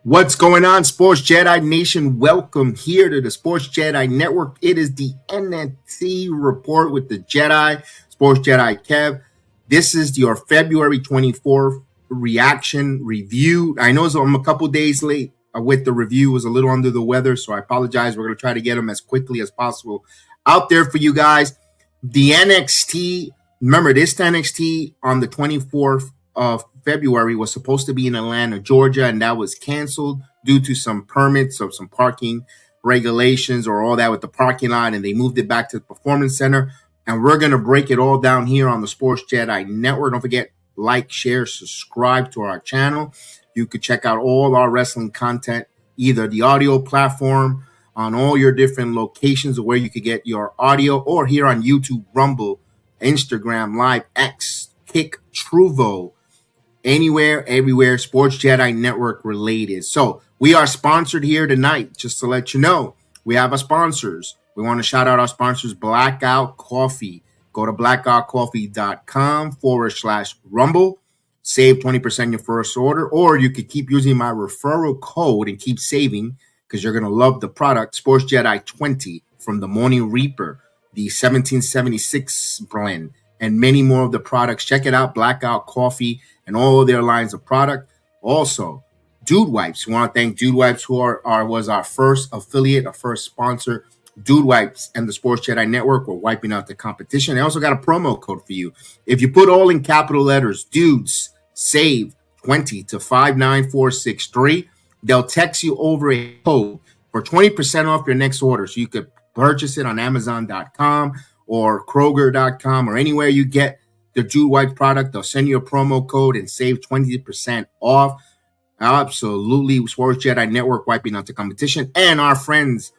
What's going on, Sports Jedi Nation? Welcome here to the Sports Jedi Network. It is the NXT report with the Jedi, Sports Jedi Kev. This is your February 24th reaction review. I know I'm a couple days late with the review. It was a little under the weather, so I apologize. We're going to try to get them as quickly as possible out there for you guys. The NXT, remember this NXT on the 24th of February was supposed to be in Atlanta, Georgia, and that was canceled due to some permits of some parking regulations or all that with the parking lot, and they moved it back to the Performance Center. And we're going to break it all down here on the Sports Jedi Network. Don't forget, like, share, subscribe to our channel. You could check out all our wrestling content, either the audio platform on all your different locations where you could get your audio, or here on YouTube, Rumble, Instagram Live, X, Kick, Truvo, anywhere, everywhere, Sports Jedi Network related. So we are sponsored here tonight. Just to let you know, we have our sponsors. We want to shout out our sponsors, Blackout Coffee. Go to blackoutcoffee.com/rumble. Save 20% your first order, or you could keep using my referral code and keep saving because you're going to love the product. Sports Jedi 20 from the Morning Reaper, the 1776 blend, and many more of the products. Check it out, Blackout Coffee and all of their lines of product. Also, Dude Wipes. We want to thank Dude Wipes, who was our first affiliate, our first sponsor. Dude Wipes and the Sports Jedi Network were wiping out the competition. They also got a promo code for you. If you put all in capital letters, Dudes, save 20 to 59463. They'll text you over a code for 20% off your next order. So you could purchase it on Amazon.com or Kroger.com or anywhere you get the Dude White product. They'll send you a promo code and save 20% off. Absolutely. Sports Jedi Network wiping out the competition. And our friends,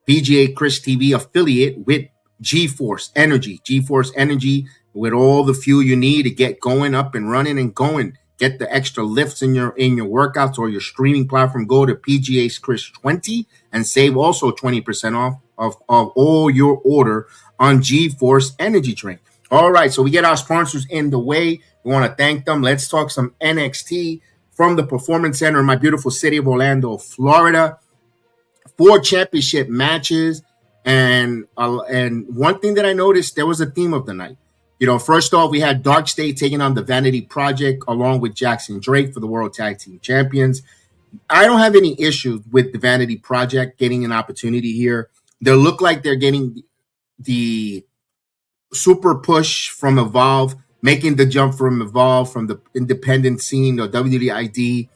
PGA Chris TV affiliate with G-Force Energy. G-Force Energy with all the fuel you need to get going, up and running and going. Get the extra lifts in your workouts or your streaming platform. Go to PGA's Chris 20 and save also 20% off of all your order on G-Force Energy Drink. All right, so we get our sponsors in the way. We want to thank them. Let's talk some NXT from the Performance Center in my beautiful city of Orlando, Florida. 4 championship matches, and one thing that I noticed, there was a theme of the night. You know, first off, we had Dark State taking on the Vanity Project along with Jackson Drake for the World Tag Team Champions. I don't have any issues with the Vanity Project getting an opportunity here. They look like they're getting the super push from Evolve, making the jump from Evolve from the independent scene or WWID.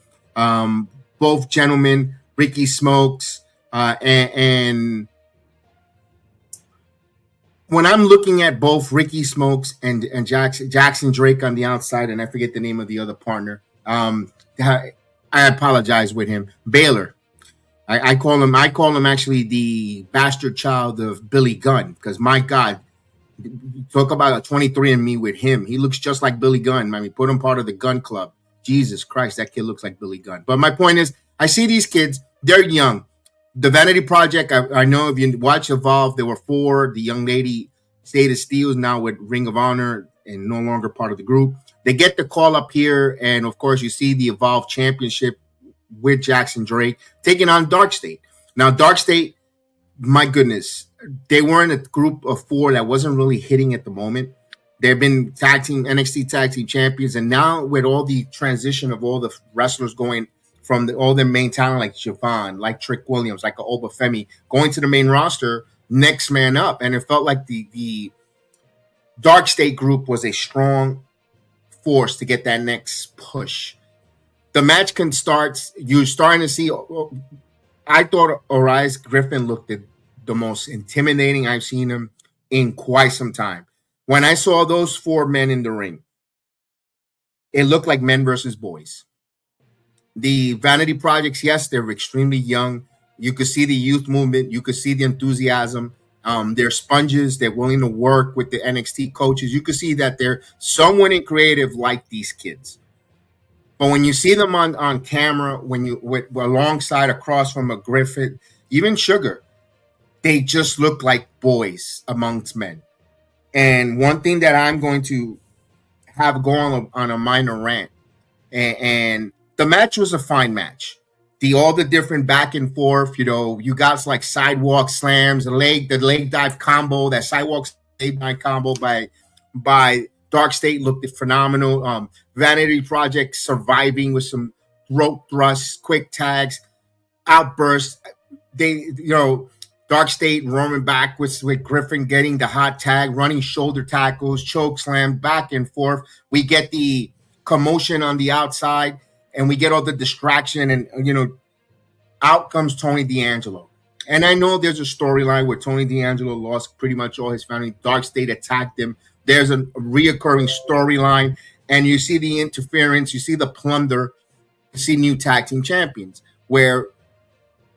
Both gentlemen, Ricky Smokes, and when I'm looking at both Ricky Smokes and Jackson Drake on the outside, and I forget the name of the other partner, I apologize with him. Baylor. I call him actually the bastard child of Billy Gunn, because my God, Talk about a 23andMe with him. He looks just like Billy Gunn. I mean, put him part of the Gun Club. Jesus Christ, that kid looks like Billy Gunn. But my point is, I see these kids, they're young. The Vanity Project, I know if you watch Evolve, there were 4. The young lady, Status Steele, now with Ring of Honor and no longer part of the group. They get the call up here, and of course, you see the Evolve Championship with Jackson Drake taking on Dark State. Now, Dark State, my goodness, they were in a group of 4 that wasn't really hitting at the moment. They've been NXT tag team champions, and now with all the transition of all the wrestlers going from all their main talent like Javon, like Trick Williams, like Obafemi, going to the main roster, next man up. And it felt like the Dark State group was a strong force to get that next push. The match can start. You're starting to see. I thought Orias Griffin looked the most intimidating I've seen him in quite some time. When I saw those 4 men in the ring, it looked like men versus boys. The Vanity Projects, yes, they're extremely young. You could see the youth movement. You could see the enthusiasm. They're sponges. They're willing to work with the NXT coaches. You could see that they're somewhat creative like these kids. But when you see them on camera, when you alongside across from a Griffith, even Sugar, they just look like boys amongst men. And one thing that I'm going to have go on a minor rant, and the match was a fine match. All the different back and forth, you got like sidewalk slams, the leg dive combo, that sidewalk dive combo by Dark State looked phenomenal. Vanity Project surviving with some rope thrusts, quick tags, outbursts. Dark State roaming back with Griffin getting the hot tag, running shoulder tackles, choke slam, back and forth. We get the commotion on the outside, and we get all the distraction, and out comes Tony D'Angelo. And I know there's a storyline where Tony D'Angelo lost pretty much all his family. Dark State attacked him. There's a reoccurring storyline, and you see the interference, you see the plunder, you see new tag team champions, where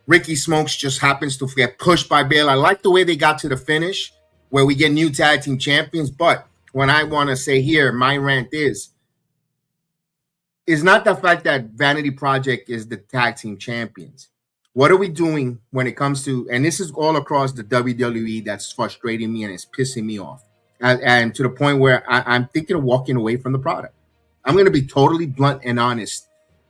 Ricky Smokes just happens to get pushed by Bale. I like the way they got to the finish, where we get new tag team champions. But what I want to say here, my rant is not the fact that Vanity Project is the tag team champions. What are we doing when it comes to, and this is all across the WWE that's frustrating me and it's pissing me off. And to the point where I'm thinking of walking away from the product. I'm going to be totally blunt and honest,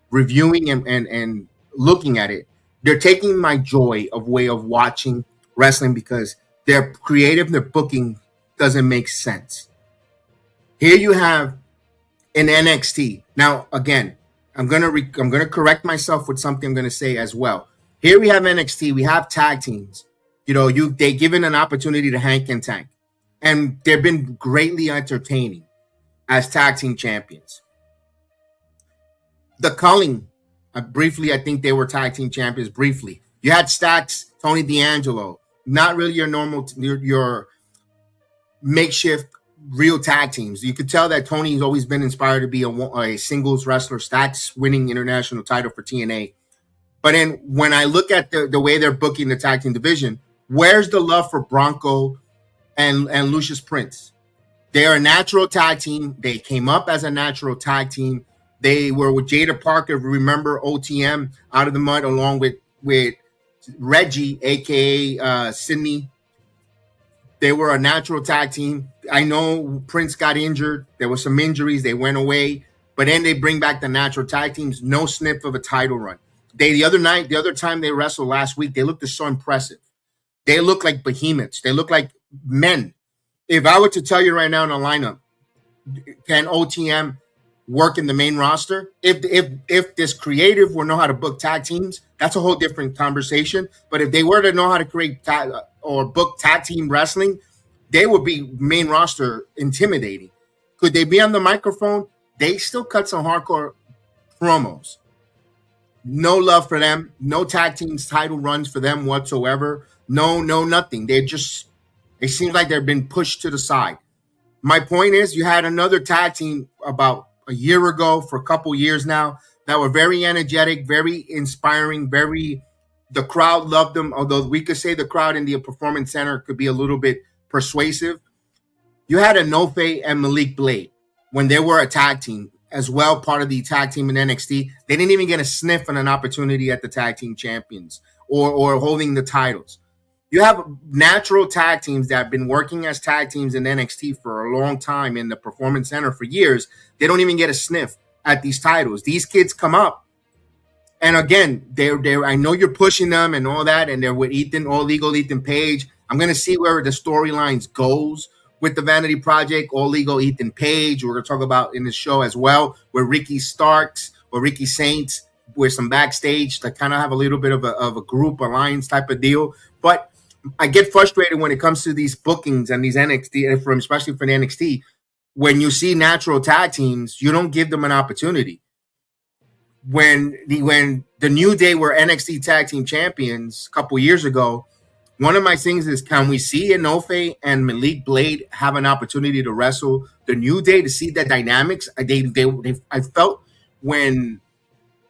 reviewing and looking at it. They're taking my joy of way of watching wrestling because their creative, their booking doesn't make sense. Here you have an NXT. Now, again, I'm gonna correct myself with something I'm gonna say as well. Here we have NXT. We have tag teams. They given an opportunity to Hank and Tank, and they've been greatly entertaining as tag team champions. The Culling, briefly, I think they were tag team champions. Briefly, you had Stacks, Tony D'Angelo, not really your normal, your makeshift real tag teams. You could tell that Tony's always been inspired to be a singles wrestler. Stacks winning international title for TNA. But then when I look at the way they're booking the tag team division, where's the love for Bronco and Lucius Prince? They're a natural tag team. They came up as a natural tag team. They were with Jada Parker, remember OTM, Out of the Mud, along with Reggie, a.k.a. Sydney. They were a natural tag team. I know Prince got injured. There were some injuries. They went away. But then they bring back the natural tag teams. No sniff of a title run. The other time they wrestled last week, they looked so impressive. They look like behemoths. They look like men. If I were to tell you right now in a lineup, can OTM work in the main roster? If this creative will know how to book tag teams, that's a whole different conversation. But if they were to know how to create or book tag team wrestling, they would be main roster intimidating. Could they be on the microphone? They still cut some hardcore promos. No love for them. No tag teams title runs for them whatsoever. No, nothing. It seems like they've been pushed to the side. My point is, you had another tag team about a year ago, for a couple years now, that were very energetic, very inspiring, the crowd loved them. Although we could say the crowd in the Performance Center could be a little bit persuasive. You had Enofe and Malik Blade when they were a tag team as well, part of the tag team in NXT. They didn't even get a sniff and an opportunity at the tag team champions or holding the titles. You have natural tag teams that have been working as tag teams in NXT for a long time in the Performance Center for years. They don't even get a sniff at these titles. These kids come up, and again, they're I know you're pushing them and all that, and they're with Ethan, all legal Ethan Page. I'm gonna see where the storylines goes with the Vanity Project, all legal Ethan Page. We're gonna talk about in the show as well, where Ricky Starks or Ricky Saints, with some backstage to kind of have a little bit of a group alliance type of deal. But I get frustrated when it comes to these bookings and these NXT, especially for the NXT. When you see natural tag teams, you don't give them an opportunity. When the New Day were NXT Tag Team Champions a couple years ago, one of my things is, can we see Enofe and Malik Blade have an opportunity to wrestle the New Day to see the dynamics? I felt when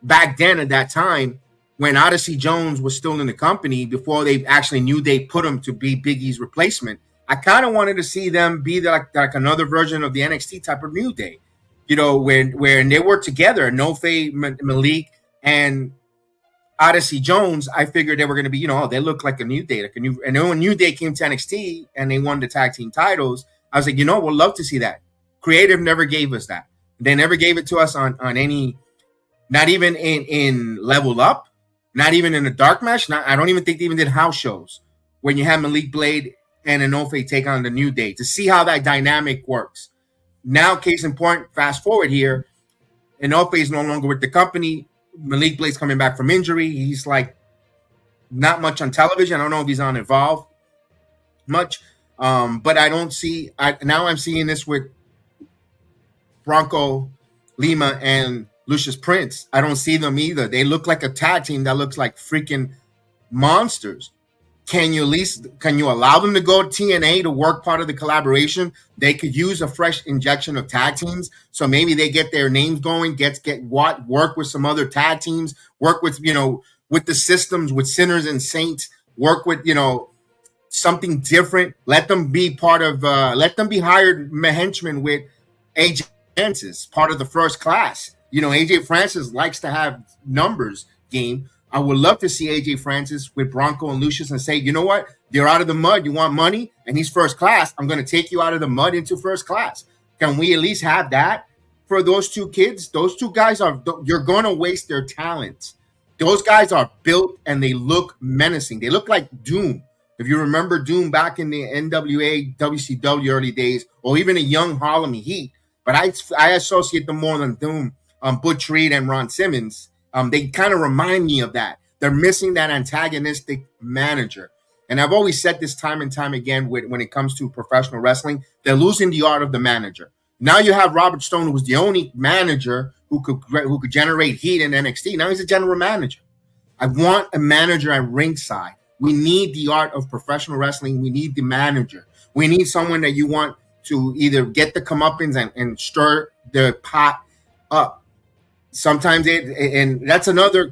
back then at that time, when Odyssey Jones was still in the company, before they actually knew they put him to be Big E's replacement, I kind of wanted to see them be like another version of the NXT type of New Day. When they were together, Enofe, Malik, and Odyssey Jones, I figured they were going to be, they look like a New Day. And then when New Day came to NXT and they won the tag team titles, I was like, we'd love to see that. Creative never gave us that. They never gave it to us on any, not even in Level Up. Not even in a dark match. I don't even think they even did house shows when you have Malik Blade and Enofe take on the New Day to see how that dynamic works. Now, case in point, fast forward here, Enofe is no longer with the company. Malik Blade's coming back from injury. He's like not much on television. I don't know if he's on Evolve much, but I don't see. Now I'm seeing this with Bronco Lima and Lucius Prince. I don't see them either. They look like a tag team that looks like freaking monsters. Can you allow them to go to TNA to work part of the collaboration? They could use a fresh injection of tag teams. So maybe they get their names going, work with some other tag teams, work with, with the systems, with Sinners and Saints, work with, something different. Let them be part of, let them be hired henchmen with AJ Francis, part of the First Class. AJ Francis likes to have numbers game. I would love to see AJ Francis with Bronco and Lucius and say, you know what? They're out of the mud. You want money? And he's First Class. I'm going to take you out of the mud into First Class. Can we at least have that for those two kids? Those two guys you're going to waste their talent. Those guys are built and they look menacing. They look like Doom. If you remember Doom back in the NWA, WCW early days, or even a young Harlem Heat, but I associate them more than Doom. Butch Reed and Ron Simmons, they kind of remind me of that. They're missing that antagonistic manager. And I've always said this time and time again when it comes to professional wrestling, they're losing the art of the manager. Now you have Robert Stone, who was the only manager who could generate heat in NXT. Now he's a general manager. I want a manager at ringside. We need the art of professional wrestling. We need the manager. We need someone that you want to either get the comeuppance and stir the pot up. Sometimes and that's another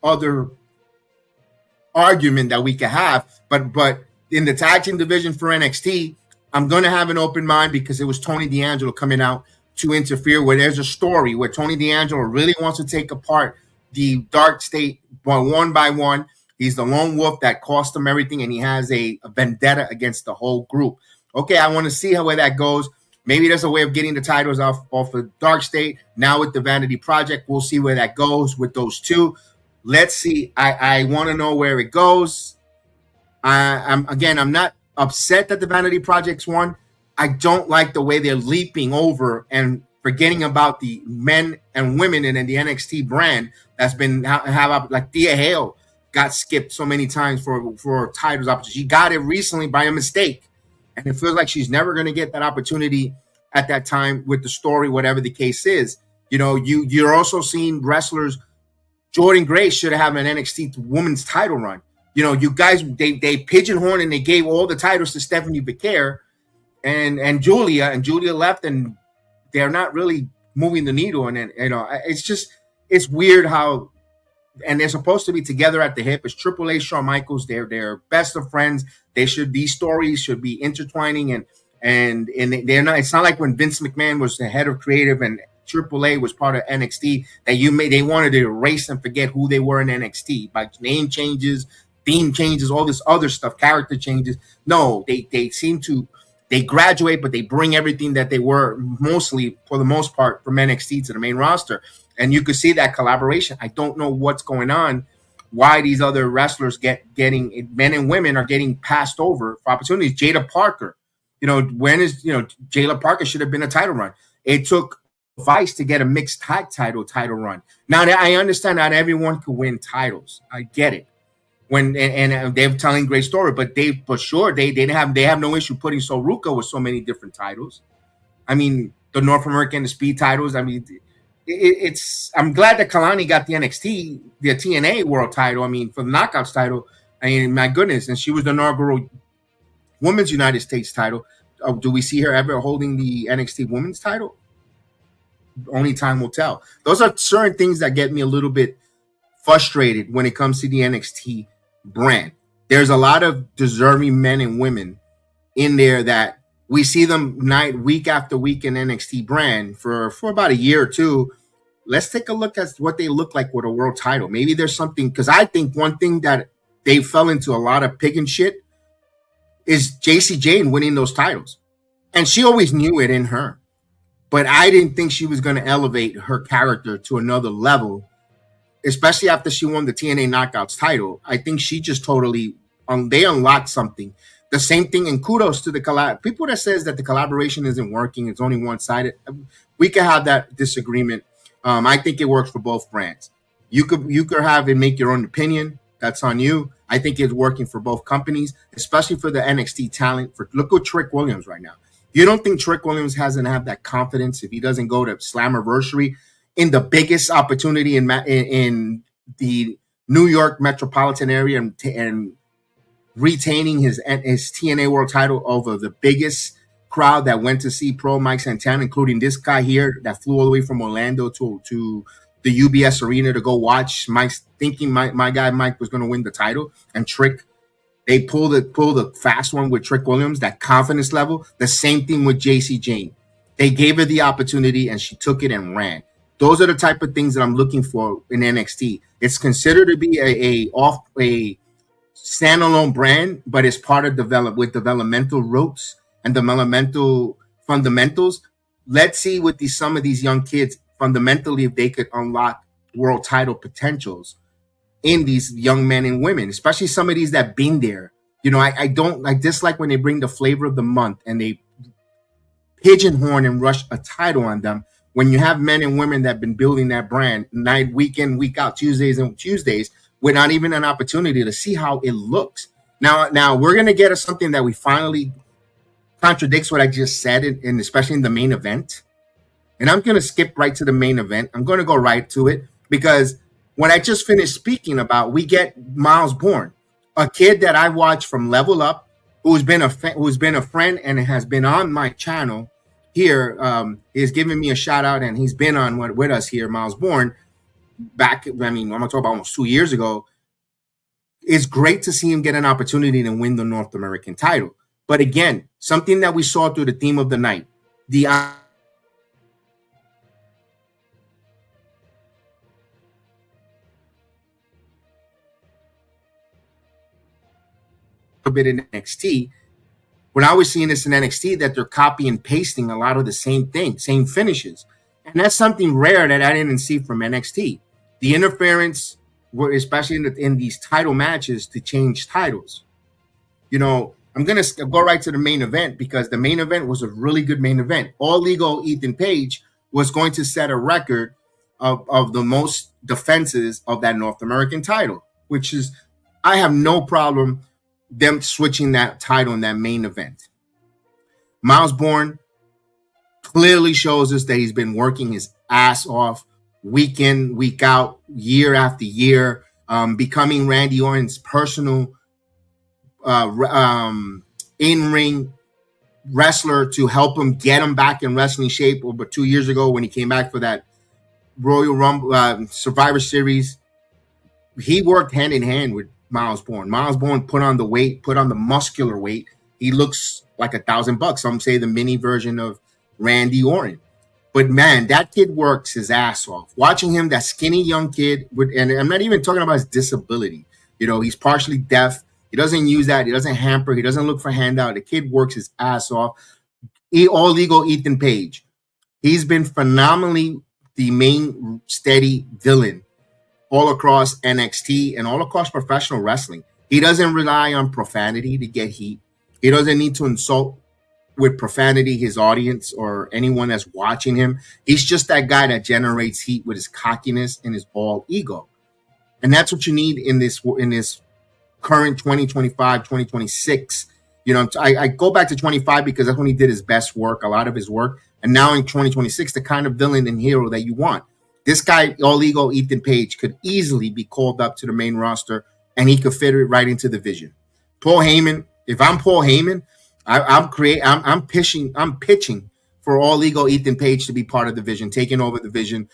other argument that we could have. But in the tag team division for NXT, I'm going to have an open mind because it was Tony D'Angelo coming out to interfere where there's a story where Tony D'Angelo really wants to take apart the Dark State one by one. He's the lone wolf that cost him everything, and he has a vendetta against the whole group. Okay, I want to see where that goes. Maybe there's a way of getting the titles off of Dark State. Now with the Vanity Project, we'll see where that goes with those two. Let's see. I want to know where it goes. I'm not upset that the Vanity Project's won. I don't like the way they're leaping over and forgetting about the men and women in the NXT brand that's been like Thea Hale got skipped so many times for titles opportunities. She got it recently by a mistake. And it feels like she's never going to get that opportunity at that time with the story, whatever the case is. You're also seeing wrestlers. Jordan Grace should have an NXT women's title run. You guys, they pigeonhorned and they gave all the titles to Stephanie Becker and Julia, and Julia left, and they're not really moving the needle. And it's weird how, and they're supposed to be together at the hip. It's Triple H, Shawn Michaels. They're best of friends. These stories should be intertwining, and and they're not. It's not like when Vince McMahon was the head of creative and AAA was part of NXT that they wanted to erase and forget who they were in NXT by name changes, theme changes, all this other stuff, character changes. No, they seem to they graduate, but they bring everything that they were mostly for the most part from NXT to the main roster, and you could see that collaboration. I don't know what's going on. Why these other wrestlers getting men and women are getting passed over for opportunities. Jada Parker, Jada Parker should have been a title run. It took Vice to get a mixed tag title run. Now I understand not everyone can win titles. I get it. And they're telling great story, but they have no issue putting Soruka with so many different titles. I mean, the North American, the Speed titles. I mean, I'm glad that Kalani got the NXT, the TNA World title. I mean, for the Knockouts title. I mean, my goodness, and she was the inaugural Women's United States title. Do we see her ever holding the NXT Women's title? Only time will tell. Those are certain things that get me a little bit frustrated when it comes to the NXT brand. There's a lot of deserving men and women in there that we see them week after week in NXT brand for about a year or two. Let's take a look at what they look like with a world title. Maybe there's something, because I think one thing that they fell into a lot of pig and shit is JC Jane winning those titles. And she always knew it in her. But I didn't think she was going to elevate her character to another level, especially after she won the TNA Knockouts title. I think she just totally, they unlocked something. The same thing, and kudos to the collab. People that says that the collaboration isn't working, it's only one-sided. We could have that disagreement. I think it works for both brands. You could have and make your own opinion. That's on you. I think it's working for both companies, especially for the NXT talent. Look at Trick Williams right now. You don't think Trick Williams hasn't have that confidence if he doesn't go to Slammiversary in the biggest opportunity in the New York metropolitan area and retaining his TNA World title over the biggest crowd that went to see Pro Mike Santana, including this guy here that flew all the way from Orlando to the UBS Arena to go watch Mike, thinking my guy Mike was going to win the title, and Trick. They pulled the fast one with Trick Williams, that confidence level. The same thing with JC Jane. They gave her the opportunity and she took it and ran. Those are the type of things that I'm looking for in NXT. It's considered to be a standalone brand, but it's part of with developmental roots and developmental fundamentals. Let's see with some of these young kids fundamentally if they could unlock world title potentials in these young men and women, especially some of these that been there. I dislike when they bring the flavor of the month and they pigeonhorn and rush a title on them when you have men and women that have been building that brand week in, week out, Tuesdays with not even an opportunity to see how it looks. Now we're going to get something that we finally contradicts what I just said, and especially in the main event. And I'm going to skip right to the main event. I'm going to go right to it because when I just finished speaking about, we get Miles Bourne, a kid that I watched from Level Up, who's been a friend and has been on my channel here. He's giving me a shout out, and he's been on with us here, Miles Bourne. I'm going to talk about almost 2 years ago. It's great to see him get an opportunity to win the North American title. But again, something that we saw through the theme of the night, bit in NXT. When I was seeing this in NXT, that they're copy and pasting a lot of the same thing, same finishes. And that's something rare that I didn't see from NXT. The interference, especially in these title matches, to change titles. I'm going to go right to the main event because the main event was a really good main event. All Legal Ethan Page was going to set a record of the most defenses of that North American title, which is, I have no problem them switching that title in that main event. Miles Bourne clearly shows us that he's been working his ass off week in, week out, year after year, becoming Randy Orton's personal in-ring wrestler to help him get him back in wrestling shape over 2 years ago when he came back for that Royal Rumble Survivor Series. He worked hand in hand with Miles Bourne. Miles Bourne put on the weight, put on the muscular weight. He looks like $1,000. Some say the mini version of Randy Orton. But man, that kid works his ass off. Watching him, that skinny young kid, and I'm not even talking about his disability. He's partially deaf. He doesn't use that. He doesn't hamper. He doesn't look for handout. The kid works his ass off. All legal Ethan Page. He's been phenomenally the main steady villain all across NXT and all across professional wrestling. He doesn't rely on profanity to get heat. He doesn't need to insult with profanity his audience or anyone that's watching him. He's just that guy that generates heat with his cockiness and his all ego. And that's what you need in this current 2025, 2026. I go back to 25 because that's when he did his best work, a lot of his work. And now in 2026, the kind of villain and hero that you want. This guy, all ego Ethan Page, could easily be called up to the main roster, and he could fit it right into the vision. Paul Heyman, if I'm Paul Heyman, I'm pitching for all ego Ethan Page to be part of the vision, taking over the vision,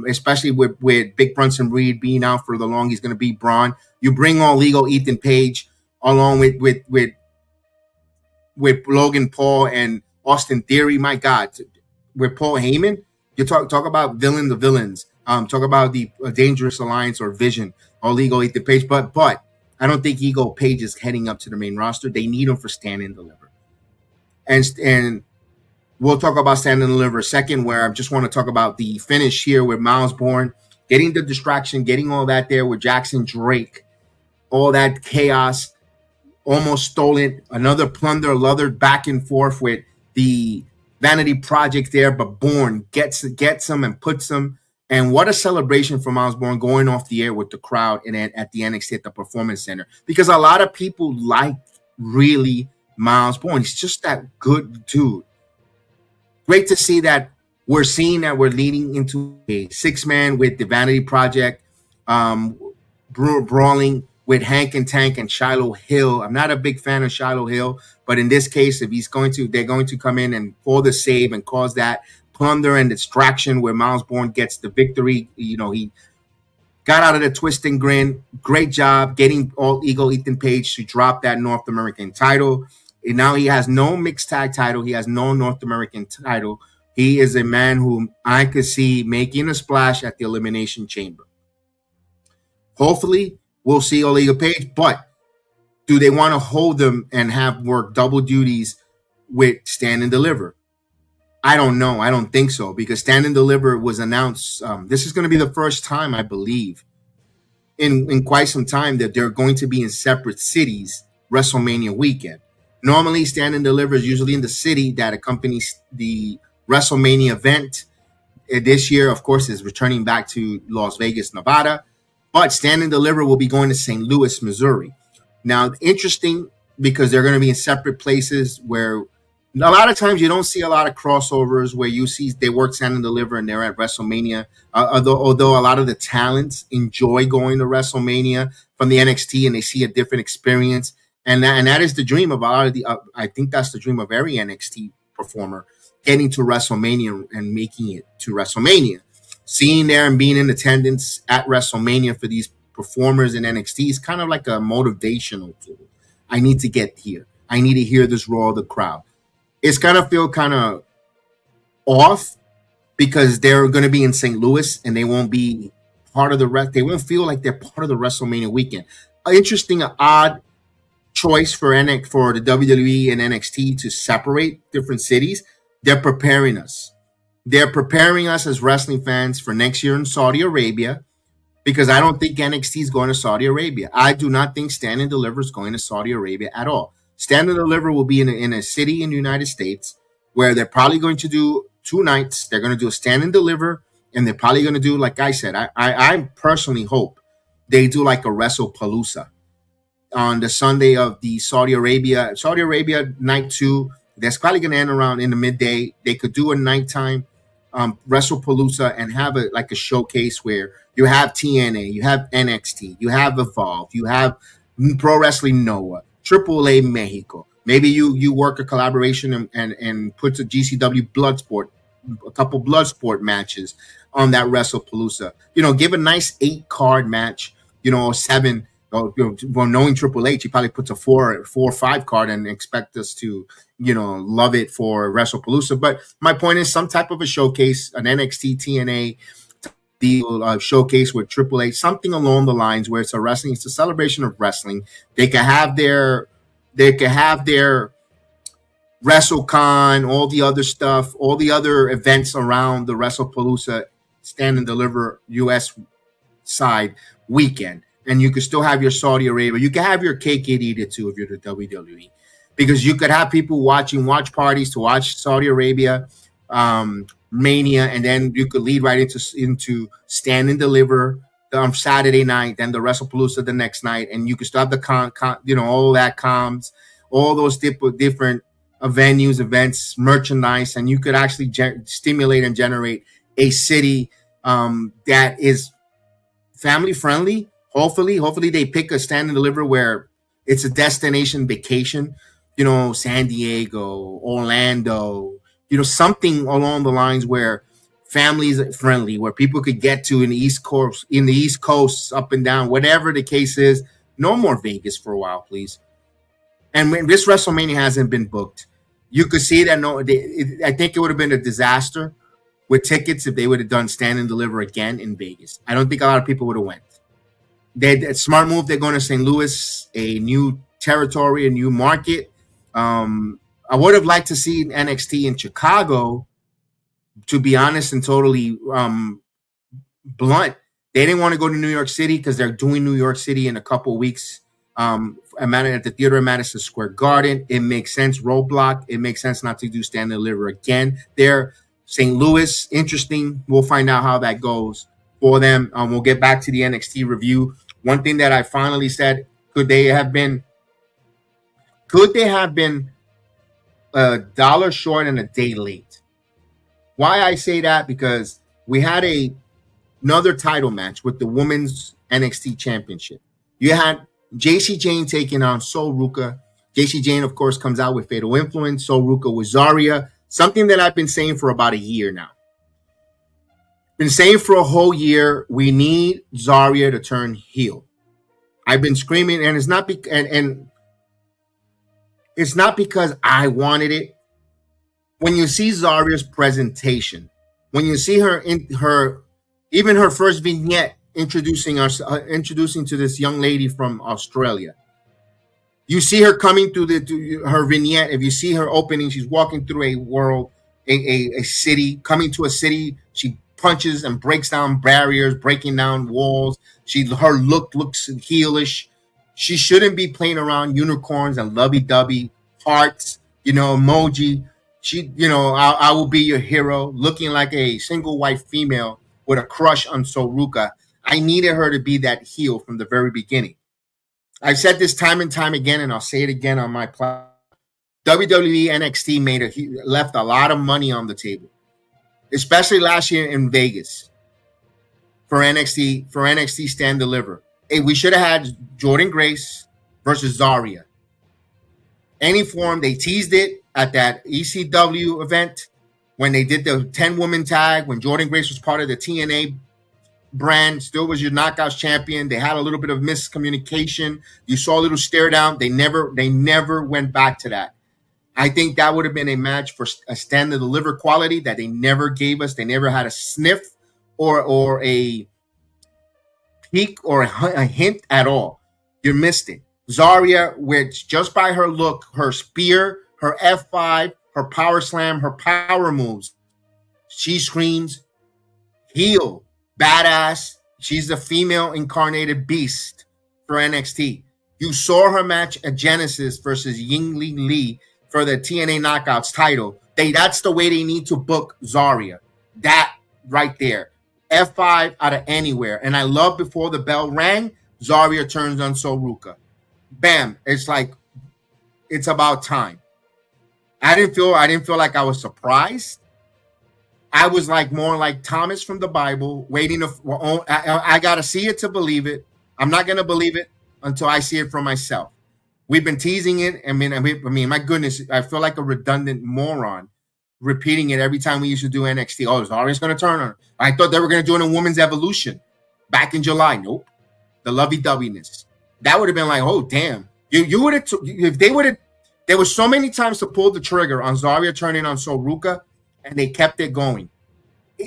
especially with Big Bronson Reed being out for the long. He's going to be Braun. You bring all ego Ethan Page along with Logan Paul and Austin Theory. My God, with Paul Heyman, you talk about villains of villains. Talk about the Dangerous Alliance or Vision, all ego Ethan Page. But I don't think Ego Page is heading up to the main roster. They need him for Stand and Deliver. And we'll talk about Stand and Deliver a second, where I just want to talk about the finish here with Miles Bourne, getting the distraction, getting all that there with Jackson Drake, all that chaos, almost stolen, another plunder, leathered back and forth with the Vanity Project there, but Bourne gets him and puts him. And what a celebration for Miles Bourne going off the air with the crowd and at the NXT at the Performance Center, because a lot of people like really Miles Bourne. He's just that good dude. Great to see that we're seeing that we're leading into a 6-man with the Vanity Project, brawling with Hank and Tank and Shiloh Hill. I'm not a big fan of Shiloh Hill, but in this case, if they're going to come in and pull the save and cause that plunder and distraction where Miles Bourne gets the victory. He got out of the twist and grin. Great job getting all ego Ethan Page to drop that North American title. And now he has no mixed tag title. He has no North American title. He is a man whom I could see making a splash at the Elimination Chamber. Hopefully, we'll see all ego Page, but do they want to hold them and have work double duties with Stand and Deliver? I don't know. I don't think so, because Stand and Deliver was announced. This is going to be the first time, I believe, in quite some time that they're going to be in separate cities WrestleMania weekend. Normally, Stand and Deliver is usually in the city that accompanies the WrestleMania event. This year, of course, is returning back to Las Vegas, Nevada. But Stand and Deliver will be going to St. Louis, Missouri. Now, interesting, because they're going to be in separate places where a lot of times you don't see a lot of crossovers where you see they work Stand and Deliver and they're at WrestleMania. Although a lot of the talents enjoy going to WrestleMania from the NXT and they see a different experience. And that is the dream of a lot of the, I think that's the dream of every NXT performer, getting to WrestleMania and making it to WrestleMania. Seeing there and being in attendance at WrestleMania for these performers in NXT is kind of like a motivational tool. I need to get here. I need to hear this roar of the crowd. It's going to feel kind of off because they're going to be in St. Louis and they won't be part of they won't feel like they're part of the WrestleMania weekend. Interesting, odd choice for the WWE and NXT to separate different cities. They're preparing us. They're preparing us as wrestling fans for next year in Saudi Arabia, because I don't think NXT is going to Saudi Arabia. I do not think Stand and Deliver is going to Saudi Arabia at all. Stand and Deliver will be in a city in the United States where they're probably going to do 2 nights. They're going to do a Stand and Deliver, and they're probably going to do, like I said, I personally hope they do like a WrestlePalooza on the Sunday of the Saudi Arabia night 2. That's probably going to end around in the midday. They could do a nighttime WrestlePalooza and have a showcase where you have TNA, you have NXT, you have Evolve, you have Pro Wrestling Noah, AAA Mexico. Maybe you work a collaboration and put a GCW Bloodsport, a couple Bloodsport matches on that WrestlePalooza. Give a nice 8-card match, or 7 Well, knowing Triple H, he probably puts a 4 or 5 card and expect us to, love it for WrestlePalooza. But my point is some type of a showcase, an NXT TNA deal, showcase with Triple H, something along the lines where it's a celebration of wrestling. They could have their WrestleCon, all the other stuff, all the other events around the WrestlePalooza Stand and Deliver US side weekend. And you could still have your Saudi Arabia. You can have your cake and eat it too if you're the WWE. Because you could have people watch parties to watch Saudi Arabia Mania, and then you could lead right into Stand and Deliver on Saturday night, then the WrestlePalooza the next night, and you could still have the all that comms, all those different venues, events, merchandise, and you could actually stimulate and generate a city that is family friendly. Hopefully they pick a Stand and Deliver where it's a destination vacation, San Diego, Orlando, something along the lines where families friendly, where people could get to in the East Coast, up and down, whatever the case is. No more Vegas for a while, please. And when this WrestleMania hasn't been booked, you could see that. I think it would have been a disaster with tickets if they would have done Stand and Deliver again in Vegas. I don't think a lot of people would have went. They smart move. They're going to St. Louis, a new territory, a new market. I would have liked to see NXT in Chicago. To be honest and totally blunt, they didn't want to go to New York City because they're doing New York City in a couple weeks. At the theater in Madison Square Garden, it makes sense. Roadblock, it makes sense not to do Stand and Deliver again. There, St. Louis, interesting. We'll find out how that goes for them. We'll get back to the NXT review. One thing that I finally said, could they have been a dollar short and a day late? Why I say that? Because we had another title match with the Women's NXT Championship. You had JC Jane taking on Sol Ruca. JC Jane, of course, comes out with Fatal Influence. Sol Ruca with Zarya. Something that I've been saying for about a year now. Been saying for a whole year, we need Zarya to turn heel. I've been screaming, and it's not it's not because I wanted it. When you see Zarya's presentation, when you see her in even her first vignette introducing to this young lady from Australia, you see her coming through her vignette. If you see her opening, she's walking through a city, coming to a city. She punches and breaks down barriers, breaking down walls. Her look looks heelish. She shouldn't be playing around unicorns and lovey-dovey hearts, emoji. I will be your hero, looking like a single white female with a crush on Sol Ruca. I needed her to be that heel from the very beginning. I've said this time and time again, and I'll say it again on my platform. WWE NXT left a lot of money on the table, especially last year in Vegas for NXT Stand Deliver. Hey, we should have had Jordynne Grace versus Zarya. Any form, they teased it at that ECW event when they did the 10-woman tag, when Jordynne Grace was part of the TNA brand, still was your Knockouts champion. They had a little bit of miscommunication. You saw a little stare down. They never went back to that. I think that would have been a match for a Stand and Deliver quality that they never gave us. They never had a sniff or a peek or a hint at all. You missed it. Zarya, which just by her look, her spear, her F5, her power slam, her power moves, she screams heel, badass. She's the female incarnated beast for NXT. You saw her match at Genesis versus Yingli Lee for the TNA Knockouts title. That's the way they need to book Zarya. That right there. F5 out of anywhere. And I love before the bell rang, Zarya turns on Sol Ruca. Bam. It's like, it's about time. I didn't feel like I was surprised. I was more like Thomas from the Bible, waiting. I got to see it to believe it. I'm not going to believe it until I see it for myself. We've been teasing it. I mean, my goodness, I feel like a redundant moron repeating it every time we used to do NXT. Oh, Zarya's going to turn on her. I thought they were going to do it in Women's Evolution back in July. Nope. The lovey-doveyness. That would have been like, oh damn, you would have if they would have. There was so many times to pull the trigger on Zarya turning on Soruka, and they kept it going.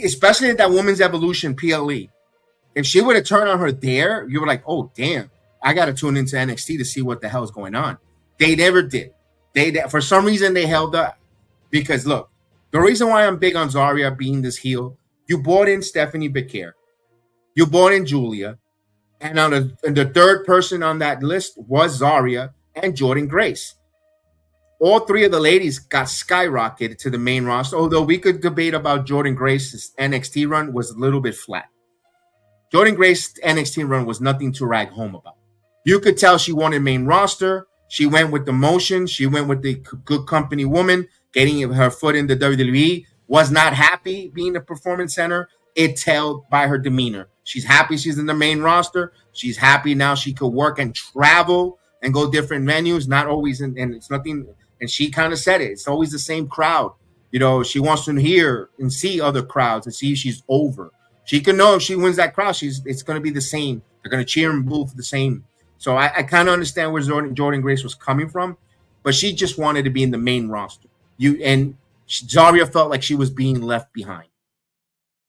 Especially at that Women's Evolution PLE. If she would have turned on her there, you were like, oh damn, I got to tune into NXT to see what the hell is going on. They never did. For some reason they held up. Because look, the reason why I'm big on Zarya being this heel, you brought in Stephanie Becker, you brought in Julia, and the third person on that list was Zarya and Jordynne Grace. All three of the ladies got skyrocketed to the main roster, although we could debate about Jordynne Grace's NXT run was a little bit flat. Jordynne Grace's NXT run was nothing to rag home about. You could tell she wanted main roster. She went with the motion. She went with the good company woman, getting her foot in the WWE. Was not happy being a performance center. It told by her demeanor. She's happy she's in the main roster. She's happy now she could work and travel and go different venues. Not always, and it's nothing. And she kind of said it. It's always the same crowd. You know, she wants to hear and see other crowds and see if she's over. She can know if she wins that crowd, it's going to be the same. They're going to cheer and boo for the same. So I kind of understand where Jordynne Grace was coming from, but she just wanted to be in the main roster. Zarya felt like she was being left behind.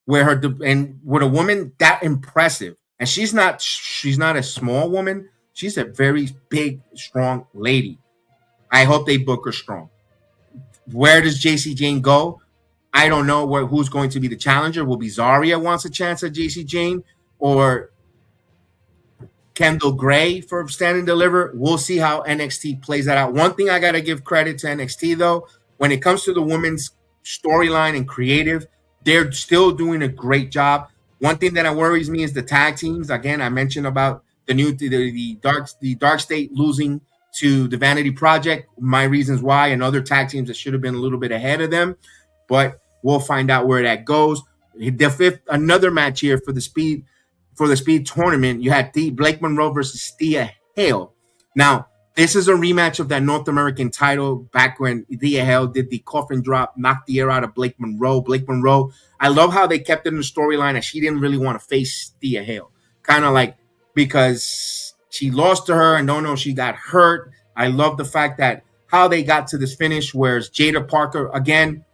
With a woman that impressive, and she's not a small woman. She's a very big, strong lady. I hope they book her strong. Where does JC Jane go? I don't know who's going to be the challenger. Will be Zarya wants a chance at JC Jane or Kendall Gray for Stand and Deliver. We'll see how NXT plays that out. One thing I got to give credit to NXT, though, when it comes to the women's storyline and creative, they're still doing a great job. One thing that worries me is the tag teams. Again, I mentioned about the Dark State losing to the Vanity Project, my reasons why, and other tag teams that should have been a little bit ahead of them. But we'll find out where that goes. Another match here for the Speed tournament. You had Blake Monroe versus Thea Hale. Now, this is a rematch of that North American title back when Thea Hale did the coffin drop, knocked the air out of Blake Monroe. Blake Monroe, I love how they kept it in the storyline that she didn't really want to face Thea Hale. Kind of like because she lost to her and don't know she got hurt. I love the fact that how they got to this finish, whereas Jada Parker, again,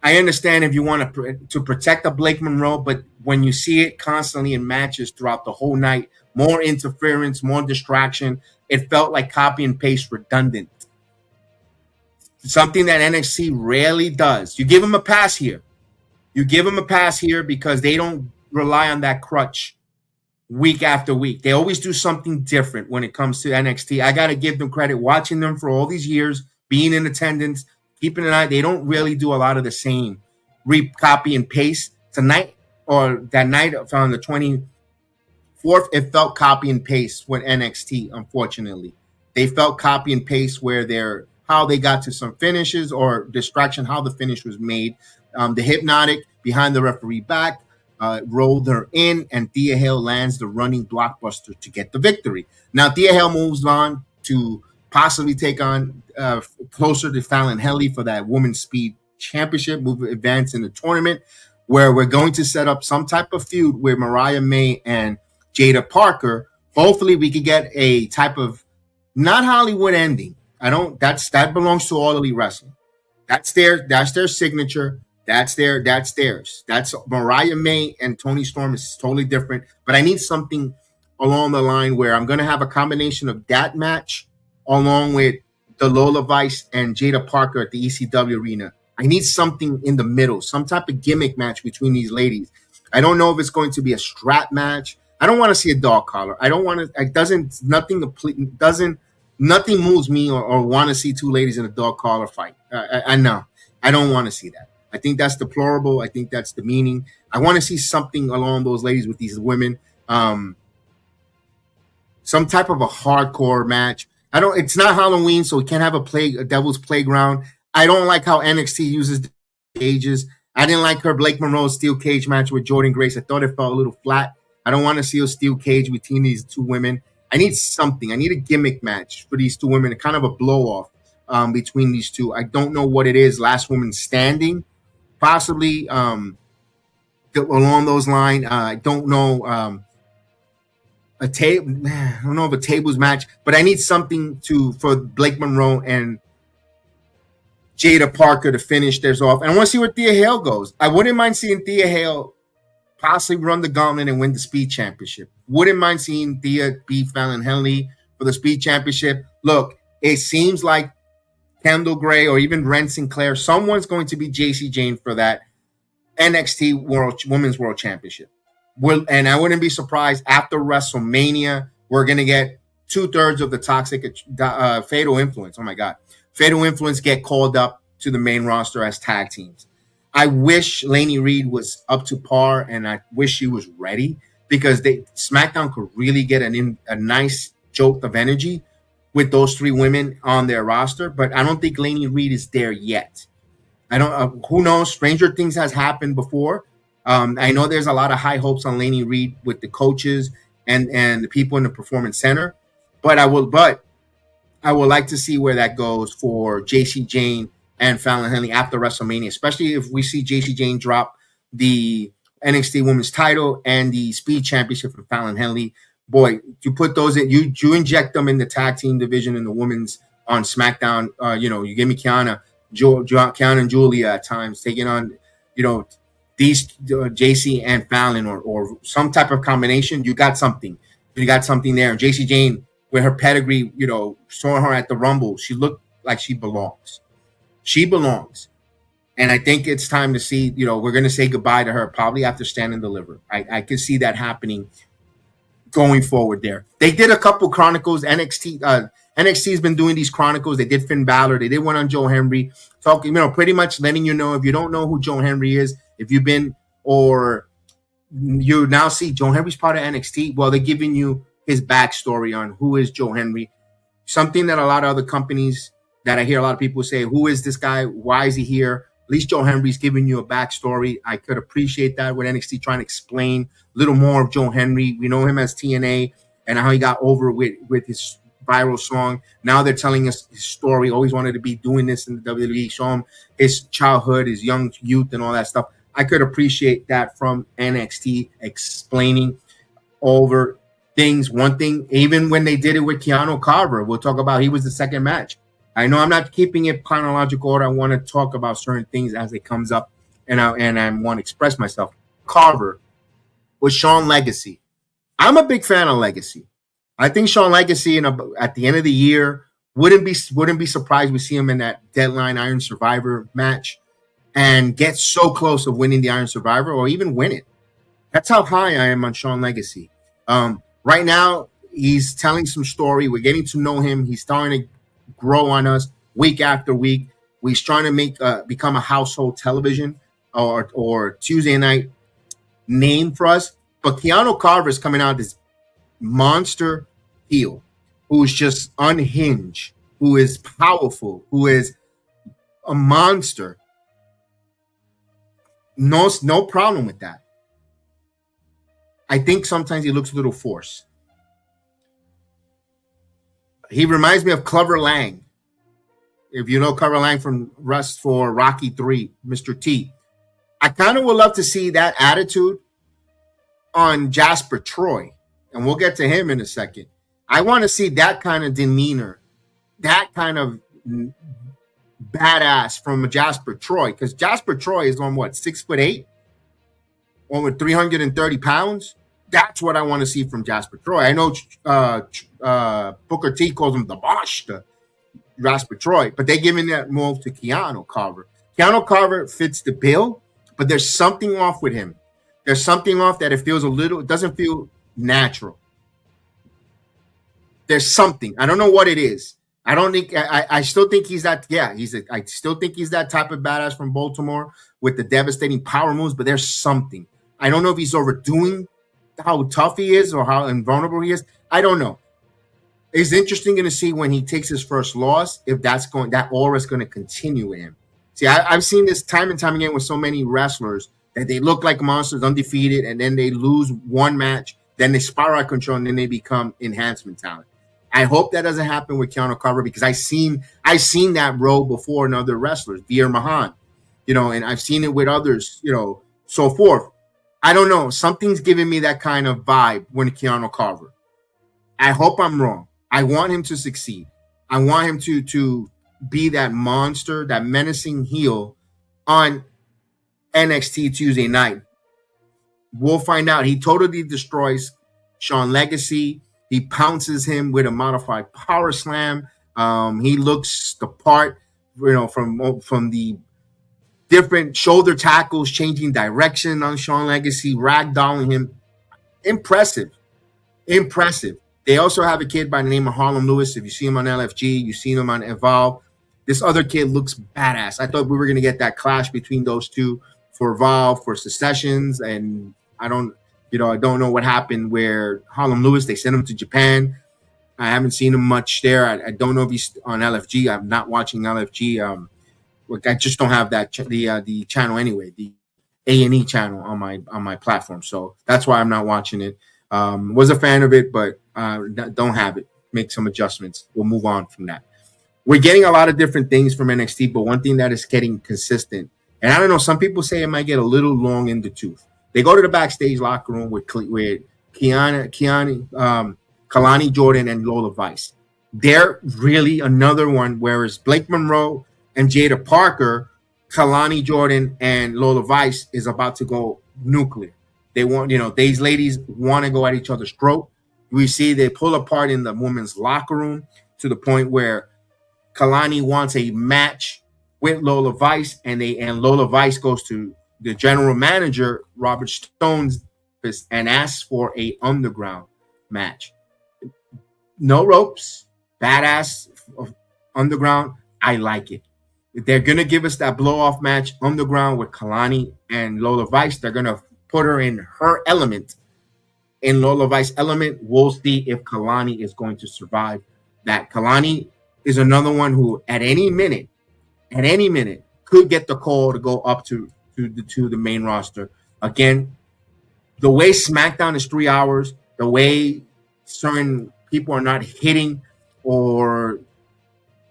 I understand if you want to protect a Blake Monroe, but when you see it constantly in matches throughout the whole night, more interference, more distraction, it felt like copy and paste redundant. Something that NXT rarely does. You give them a pass here. You give them a pass here because they don't rely on that crutch week after week. They always do something different when it comes to NXT. I got to give them credit watching them for all these years, being in attendance, keeping an eye. They don't really do a lot of the same copy and paste. Tonight or that night on the 24th, it felt copy and paste with NXT, unfortunately. They felt copy and paste where how they got to some finishes or distraction, how the finish was made. The hypnotic behind the referee back, rolled her in, and Thea Hale lands the running blockbuster to get the victory. Now, Thea Hale moves on to possibly take on closer to Fallon Henley for that Women's Speed Championship, advance in the tournament, where we're going to set up some type of feud with Mariah May and Jada Parker. Hopefully, we could get a type of not Hollywood ending. That belongs to All Elite Wrestling. That's their signature. That's theirs. That's Mariah May and Toni Storm is totally different. But I need something along the line where I'm going to have a combination of that match along with the Lola Vice and Jada Parker at the ECW arena. I need something in the middle, some type of gimmick match between these ladies. I don't know if it's going to be a strap match. I don't want to see a dog collar. I don't want to. Nothing moves me or want to see two ladies in a dog collar fight. I know. I don't want to see that. I think that's deplorable. I think that's demeaning. I want to see something along those ladies with these women. Some type of a hardcore match. It's not Halloween, so we can't have a Devil's Playground. I don't like how NXT uses the cages. I didn't like her Blake Monroe steel cage match with Jordynne Grace. I thought it felt a little flat. I don't want to see a steel cage between these two women. I need something. I need a gimmick match for these two women, kind of a blow-off between these two. I don't know what it is. Last woman standing, possibly along those lines. I don't know. a table. I don't know if a tables match, but I need something for Blake Monroe and Jada Parker to finish theirs off. And I want to see where Thea Hale goes. I wouldn't mind seeing Thea Hale possibly run the gauntlet and win the speed championship. Wouldn't mind seeing Thea beat Fallon Henley for the speed championship. Look, it seems like Kendall Gray or even Ren Sinclair, someone's going to be JC Jane for that NXT Women's World Championship. And I wouldn't be surprised after WrestleMania, we're going to get 2/3 of the toxic Fatal Influence. Oh my God. Fatal Influence get called up to the main roster as tag teams. I wish Lainey Reed was up to par, and I wish she was ready, because SmackDown could really get a nice jolt of energy with those three women on their roster. But I don't think Lainey Reed is there yet. I don't. Who knows? Stranger things has happened before. I know there's a lot of high hopes on Lainey Reed with the coaches and the people in the Performance Center, but I would like to see where that goes for JC Jane and Fallon Henley after WrestleMania, especially if we see JC Jane drop the NXT Women's title and the Speed Championship for Fallon Henley. Boy, you put those in, you inject them in the tag team division in the women's on SmackDown. You give me Kiana and Julia at times taking on, these JC and Fallon or some type of combination. You got something. You got something there. And JC Jane, with her pedigree, showing her at the Rumble, she looked like she belongs. She belongs. And I think it's time to see, we're going to say goodbye to her probably after Stand and Deliver. I could see that happening going forward there. They did a couple chronicles. NXT's been doing these chronicles. They did Finn Balor. They did one on Joe Henry. Talking, pretty much letting you know, if you don't know who Joe Henry is, if you've been, or you now see Joe Henry's part of NXT, well, they're giving you his backstory on who is Joe Henry. Something that a lot of other companies that I hear a lot of people say, who is this guy? Why is he here? At least Joe Henry's giving you a backstory. I could appreciate that with NXT trying to explain a little more of Joe Henry. We know him as TNA and how he got over with his viral song. Now they're telling us his story. Always wanted to be doing this in the WWE. Show him his childhood, his young youth, and all that stuff. I could appreciate that from NXT, explaining over things. One thing, even when they did it with Keanu Carver, we'll talk about, he was the second match. I know I'm not keeping it chronological order. I want to talk about certain things as it comes up, and I want to express myself. Carver with Shawn Legacy. I'm a big fan of Legacy. I think Shawn Legacy at the end of the year wouldn't be surprised we see him in that Deadline Iron Survivor match and get so close of winning the Iron Survivor or even win it. That's how high I am on Shawn Legacy. Right now, he's telling some story. We're getting to know him. He's starting to grow on us week after week. He's trying to become a household television or Tuesday night name for us. But Keanu Carver is coming out this monster heel who's just unhinged, who is powerful, who is a monster. No problem with that. I think sometimes he looks a little forced. He reminds me of Clubber Lang. If you know Clubber Lang from Rust for Rocky 3, Mr. T. I kind of would love to see that attitude on Jasper Troy. And we'll get to him in a second. I want to see that kind of demeanor, that kind of badass from Jasper Troy. Because Jasper Troy is on 6'8", over 330 pounds. That's what I want to see from Jasper Troy. I know Booker T calls him the Bosch, Jasper Troy, but they're giving that move to Keanu Carver. Keanu Carver fits the bill, but there's something off with him. There's something off that it doesn't feel natural. There's something. I don't know what it is. I still think he's that. Yeah, I still think he's that type of badass from Baltimore with the devastating power moves, but there's something. I don't know if he's overdoing how tough he is or how invulnerable he is. I don't know. It's interesting to see when he takes his first loss, if that aura is going to continue with him. See, I've seen this time and time again with so many wrestlers that they look like monsters, undefeated, and then they lose one match, then they spiral out of control, and then they become enhancement talent. I hope that doesn't happen with Keanu Carver, because I've seen that role before in other wrestlers, Veer Mahan, and I've seen it with others, so forth. I don't know. Something's giving me that kind of vibe when Keanu Carver. I hope I'm wrong. I want him to succeed. I want him to be that monster, that menacing heel on NXT Tuesday night. We'll find out. He totally destroys Sean Legacy. He pounces him with a modified power slam. He looks the part, from the different shoulder tackles, changing direction on Sean Legacy, ragdolling him. Impressive. They also have a kid by the name of Harlem Lewis. If you see him on LFG, you've seen him on Evolve. This other kid looks badass. I thought we were going to get that clash between those two for Evolve, for Secessions, and I don't know what happened where Harlem Lewis, they sent him to Japan. I haven't seen him much there. I don't know if he's on LFG. I'm not watching LFG. I just don't have that the channel anyway, the A&E channel on my platform. So that's why I'm not watching it. Was a fan of it, but don't have it. Make some adjustments. We'll move on from that. We're getting a lot of different things from NXT, but one thing that is getting consistent, and I don't know, some people say it might get a little long in the tooth. They go to the backstage locker room with Kalani Jordan and Lola Vice. They're really another one, whereas Blake Monroe and Jada Parker, Kalani Jordan and Lola Vice is about to go nuclear. They want, these ladies want to go at each other's throat. We see they pull apart in the women's locker room to the point where Kalani wants a match with Lola Vice, and Lola Vice goes to the general manager, Robert Stone's office, and asks for a underground match. No ropes, badass underground. I like it. If they're going to give us that blow-off match underground with Kalani and Lola Vice, they're going to put her in her element. In Lola Vice's element, we'll see if Kalani is going to survive that. Kalani is another one who at any minute could get the call to go up to the main roster. Again, the way SmackDown is 3 hours, the way certain people are not hitting or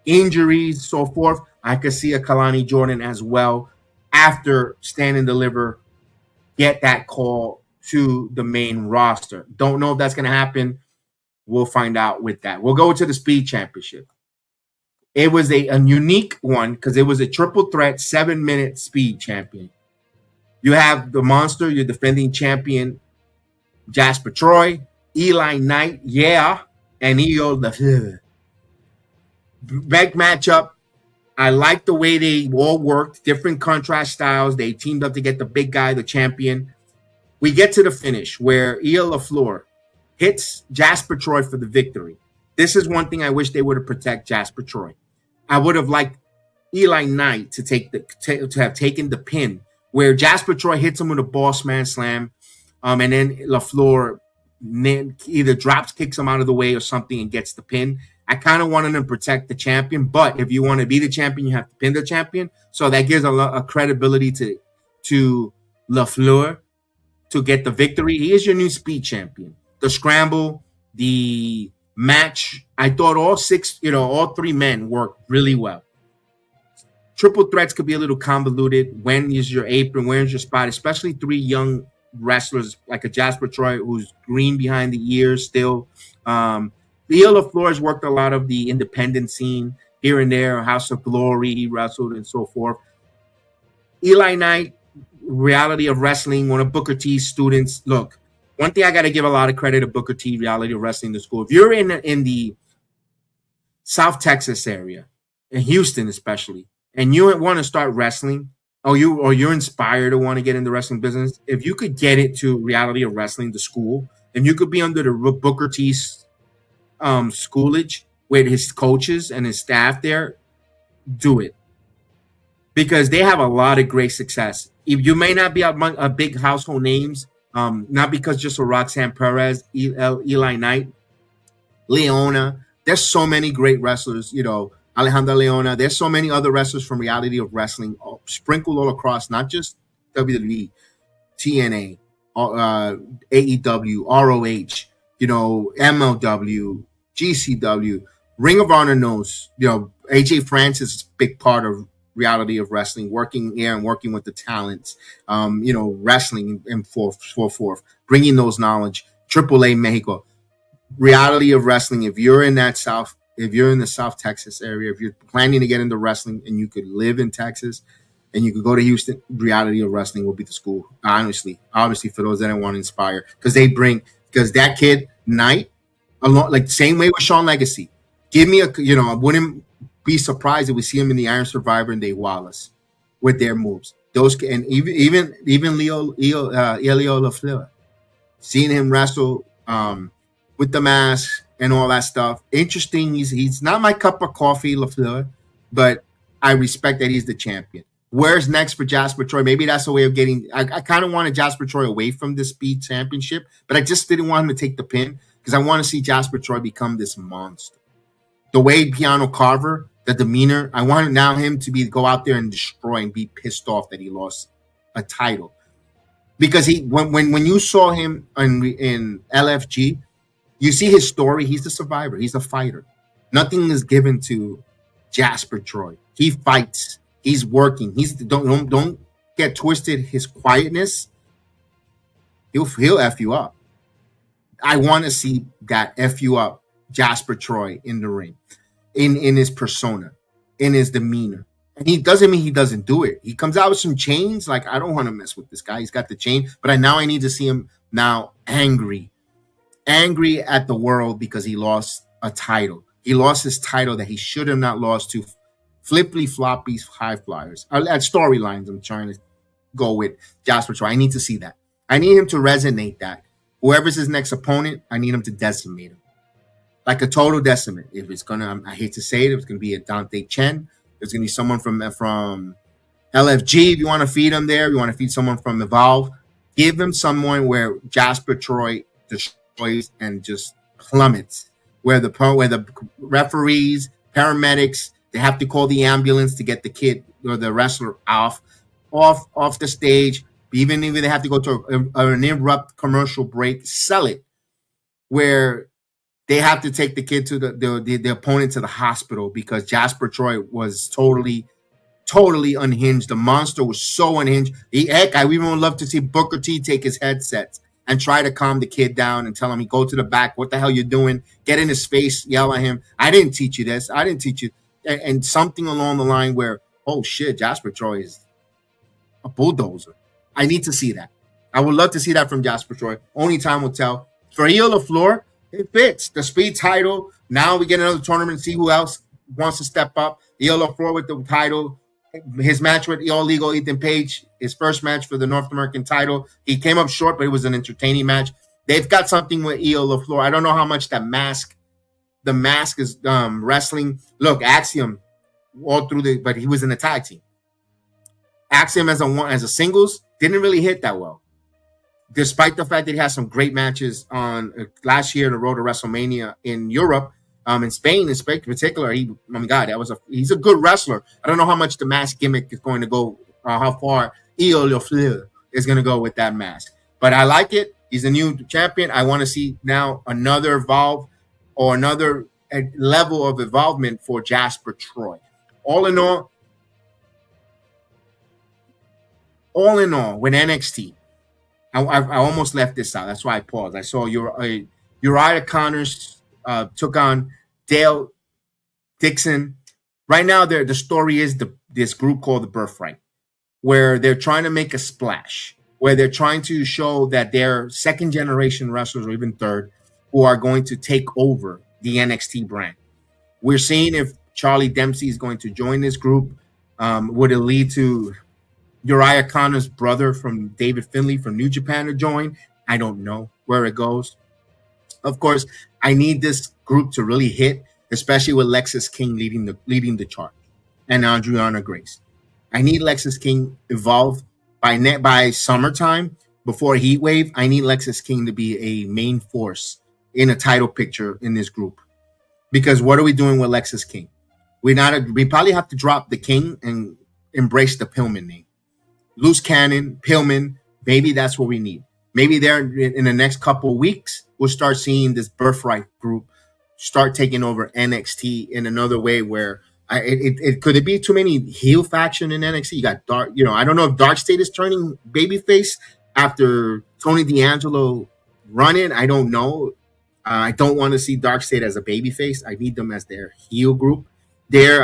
injuries, so forth, I could see a Kalani Jordan as well after Stand and Deliver get that call to the main roster. Don't know if that's going to happen. We'll find out with that. We'll go to the Speed Championship. It was a unique one because it was a triple threat 7-minute Speed Champion. You have the Monster, your defending champion, Jasper Troy, Eli Knight, and Io the big matchup. I like the way they all worked, different contrast styles. They teamed up to get the big guy, the champion. We get to the finish where Io LaFleur hits Jasper Troy for the victory. This is one thing I wish they would have protected Jasper Troy. I would have liked Eli Knight to have taken the pin where Jasper Troy hits him with a boss man slam, and then LaFleur either drops kicks him out of the way or something and gets the pin. I kind of wanted to protect the champion, but if you want to be the champion, you have to pin the champion. So that gives a credibility to LaFleur to get the victory. He is your new Speed Champion. The scramble, the match, I thought all three men worked really well. Triple threats could be a little convoluted. When is your apron? Where's your spot? Especially three young wrestlers like a Jasper Troy who's green behind the ears still. Io LaFleur has worked a lot of the independent scene here and there. House of Glory, he wrestled and so forth. Eli Knight, Reality of Wrestling, one of Booker T's students. Look, one thing I got to give a lot of credit to Booker T, Reality of Wrestling, the school. If you're in the South Texas area, in Houston especially, and you want to start wrestling, or you're inspired to want to get in the wrestling business, if you could get it to Reality of Wrestling, the school, and you could be under the Booker T's schoolage with his coaches and his staff there, do it. Because they have a lot of great success. If you may not be among a big household names, not because just of Roxanne Perez, Eli Knight, Leona. There's so many great wrestlers, Alejandra Leona. There's so many other wrestlers from Reality of Wrestling sprinkled all across, not just WWE, TNA, AEW, ROH, MLW, GCW, Ring of Honor knows, AJ Francis is a big part of Reality of Wrestling, working here and working with the talents, wrestling and forth, bringing those knowledge. AAA Mexico. reality of wrestling. If you're in the South Texas area, if you're planning to get into wrestling and you could live in Texas and you could go to Houston, reality of wrestling will be the school. Honestly, obviously for those that want to inspire, because that kid Knight, along like same way with Sean Legacy. Give me I wouldn't be surprised if we see him in the Iron Survivor and Dave Wallace with their moves. Those and even Elio LaFleur, seeing him wrestle with the mask and all that stuff. Interesting. He's not my cup of coffee, LaFleur, but I respect that he's the champion. Where's next for Jasper Troy? Maybe that's a way of getting. I kind of wanted Jasper Troy away from the Speed Championship, but I just didn't want him to take the pin because I want to see Jasper Troy become this monster. The way Piano Carver, the demeanor, I want now him to go out there and destroy and be pissed off that he lost a title. Because when you saw him in LFG, you see his story. He's the survivor. He's a fighter. Nothing is given to Jasper Troy. He fights. He's working. Don't get twisted. His quietness, he'll F you up. I want to see that F you up Jasper Troy in the ring, in his persona, in his demeanor. And he doesn't mean he doesn't do it. He comes out with some chains. Like, I don't want to mess with this guy. He's got the chain. But I need to see him now angry at the world because he lost a title. He lost his title that he should have not lost to flippy floppies high flyers. At storylines, I'm trying to go with Jasper Troy. I need to see that. I need him to resonate that. Whoever's his next opponent, I need him to decimate him. Like a total decimate. If it's I hate to say it, it's gonna be a Dante Chen. There's gonna be someone from LFG. If you want to feed him there, you want to feed someone from Evolve. Give him someone where Jasper Troy destroys and just plummets. Where the referees, paramedics, they have to call the ambulance to get the kid or the wrestler off the stage. Even if they have to go to an abrupt commercial break, sell it. Where they have to take the kid to the opponent to the hospital because Jasper Troy was totally unhinged. The monster was so unhinged. I even would love to see Booker T take his headsets and try to calm the kid down and tell him, go to the back. What the hell you doing? Get in his face, yell at him. I didn't teach you this. I didn't teach you. And something along the line where, oh shit, Jasper Troy is a bulldozer. I need to see that. I would love to see that from Jasper Troy. Only time will tell. For Io LaFleur, it fits. The Speed title. Now we get another tournament, see who else wants to step up. Io LaFleur with the title. His match with All Legal Ethan Page, his first match for the North American title. He came up short, but it was an entertaining match. They've got something with Io LaFleur. I don't know how much the mask is wrestling. Look, Axiom all through but he was in a tag team. Axiom as a singles didn't really hit that well. Despite the fact that he had some great matches on last year in the road to WrestleMania in Europe, in Spain in particular, he's a good wrestler. I don't know how much the mask gimmick is going to go, how far Io LaFleur is going to go with that mask. But I like it. He's a new champion. I want to see now another evolve or another level of involvement for Jasper Troy. All in all, with NXT, I almost left this out. That's why I paused. I saw Uriah Connors took on Dale Dixon. Right now, the story is this group called the Birthright, where they're trying to make a splash, where they're trying to show that they're second-generation wrestlers or even third who are going to take over the NXT brand. We're seeing if Charlie Dempsey is going to join this group. Would it lead to Uriah Connors' brother from David Finlay from New Japan to join? I don't know where it goes. Of course, I need this group to really hit, especially with Lexis King leading the charge and Adriana Grace. I need Lexis King evolve by summertime before Heat Wave. I need Lexis King to be a main force in a title picture in this group. Because what are we doing with Lexis King? We probably have to drop the King and embrace the Pillman name. Loose Cannon, Pillman, maybe that's what we need. Maybe there in the next couple of weeks, we'll start seeing this Birthright group start taking over NXT in another way where could it be too many heel faction in NXT? You got Dark, I don't know if Dark State is turning babyface after Tony D'Angelo running. I don't know. I don't want to see Darkseid as a babyface. I need them as their heel group. Their